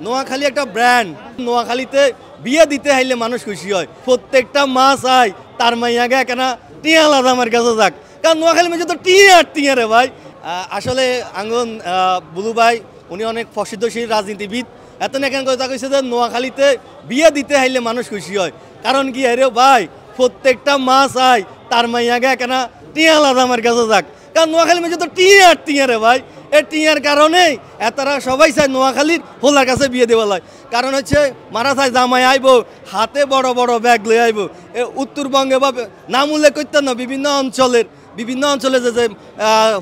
নোয়াখালী একটা ব্র্যান্ড। নোয়াখালীতে বিয়ে দিতে হাইলে মানুষ খুশি হয়। প্রত্যেকটা মাছ আয় তার মাইয়াগে কেন টিয়া আলাদা আমার কাছে যাক, কারণ নোয়াখালী মেঝে তো টিয়া রে ভাই। আসলে আঙ্গন বুলু ভাই উনি অনেক প্রসিদ্ধশীল রাজনীতিবিদ। এত এখান কথা কইছে যে নোয়াখালীতে বিয়ে দিতে হাইলে মানুষ খুশি হয়, কারণ কি আরে ভাই প্রত্যেকটা মাছ আয় তার মাইয়াগে কেন টিয়া আলাদা আমার কাছে যাক, কারণ নোয়াখালী মেঝে তো টিয়া রে ভাই। এই টিয়ার কারণেই এতারা সবাই চায় নোয়াখালীর হোলার কাছে বিয়ে দেওয়া হয়। কারণ হচ্ছে মারা চায় জামাই আইব হাতে বড় বড় ব্যাগ লয়ে আইব। উত্তরবঙ্গে বা নাম উল্লেখ করতেন না, বিভিন্ন অঞ্চলে যে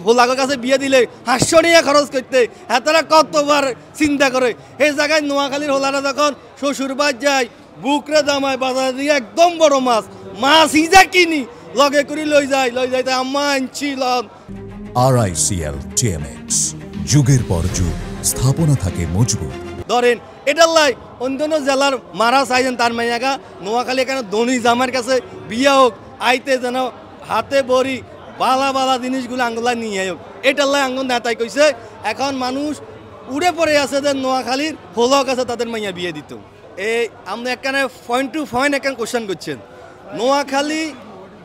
হোলাগের কাছে বিয়ে দিলে হাস্যনিয়া খরচ করতে এতারা কতবার চিন্তা করে। এই জায়গায় নোয়াখালীর হোলারা যখন শ্বশুরবাদ যায় বুকরে জামাই বাজার দিয়ে একদম বড় মাছ ইজা কিনি লগে করে লই যাইতে আম্মা আনছি লন। RICL TMX যুগের পর যুগ স্থাপনা থাকে মজবুত। ধরেন এটার লাই অন্য জেলার মারা চাইছেন তার মাইয়াগা নোয়াখালী এখানে ধনী জামার কাছে বিয়া হোক আইতে যেন হাতে বড়ি বালা জিনিসগুলো আঙ্গুলা নিয়ে হোক। এটার লাই আঙ্গুল নেতাই কইছে এখন মানুষ উড়ে পড়ে আছে যে নোয়াখালীর হোলাও কাছে তাদের মাইয়া বিয়ে দিত। এই আপনি এখানে পয়েন্ট টু পয়েন্ট এখানে কোশ্চেন করছেন।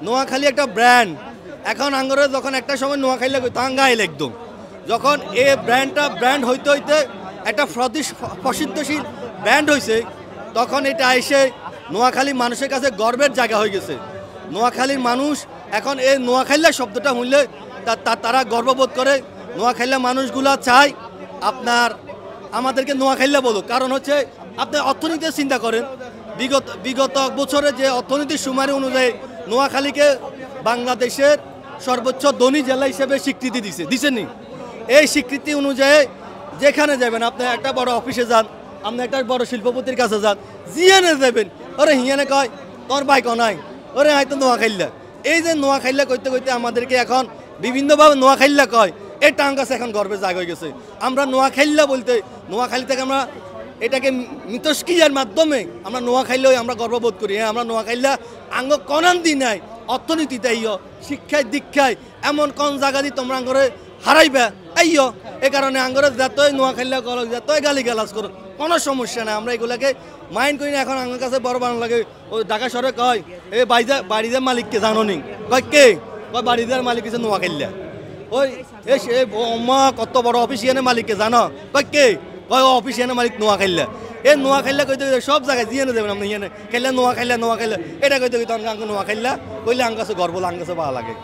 নোয়াখালী একটা ব্র্যান্ড। এখন আঙ্গরে যখন একটা সময় নোয়াখালী তাঙ্গাইল একদম যখন এই ব্র্যান্ড হইতে একটা প্রসিদ্ধশীল ব্র্যান্ড হয়েছে, তখন এটা এসে নোয়াখালী মানুষের কাছে গর্বের জায়গা হয়ে গেছে। নোয়াখালীর মানুষ এখন এই নোয়াখালীর শব্দটা শুনলে তারা গর্ববোধ করে। নোয়াখালীর মানুষগুলা চায় আপনার আমাদেরকে নোয়াখালী বলুক, কারণ হচ্ছে আপনি অর্থনীতির চিন্তা করেন। বিগত বছরে যে অর্থনীতির সুমারি অনুযায়ী নোয়াখালীকে বাংলাদেশের সর্বোচ্চ ধনী জেলা হিসেবে স্বীকৃতি দিছেনি। এই স্বীকৃতি অনুযায়ী যেখানে যাবেন আপনি একটা বড় অফিসে যান, আপনি একটা বড় শিল্পপতির কাছে যান, জিয়ানে যাবেন ওরে হিয়ানে কয় তোর বাইক নাই ওরে হয়তো নোয়াখাইল্লা। এই যে নোয়াখাইল্লা করতে আমাদেরকে এখন বিভিন্নভাবে নোয়াখাইল্লা কয়, এই টাং গাছ এখন গর্বে জাগ হয়ে গেছে। আমরা নোয়াখাইল্লা বলতে নোয়াখালী থেকে আমরা এটাকে মিতস্ক্রিয়ার মাধ্যমে আমরা নোয়াখাইলেও আমরা গর্ববোধ করি। হ্যাঁ, আমরা নোয়াখাইল্লা আঙ্গ কনান দি নাই অর্থনীতিতে আইয় শিক্ষায় দীক্ষায় এমন কোন জায়গা দিয়ে তোমরা আঙ্গরে হারাইবা আইয়। এই কারণে আঙ্গরে যতই নোয়াখাইল্লা করো যতই গালি গালাজ করো কোনো সমস্যা নাই, আমরা এগুলাকে মাইন্ড করি না। এখন আমার কাছে বড় বানানো লাগে। ওই ঢাকা শহরে কয় এই বাড়িদের মালিককে জানো নি, কয় কে কয় বাড়িদের মালিক হচ্ছে নোয়াখাইল্লা। ওই মা কত বড় অফিসিয়ানের মালিককে জানো, কয় কে কয় অফিসিয়ানের মালিক নোয়াখাইল্লা। এই নোয়াখাইল্লা কইতে সব জায়গায় জিয়ানে দেবেন আপনি হিয়ানে খেললে নোয়াখাইল্লা এটা কইতে নোয়াখাইল্লা কইলে আঙ্গ কাছে গর্ব আঙ্গ কাছে ভালো লাগে।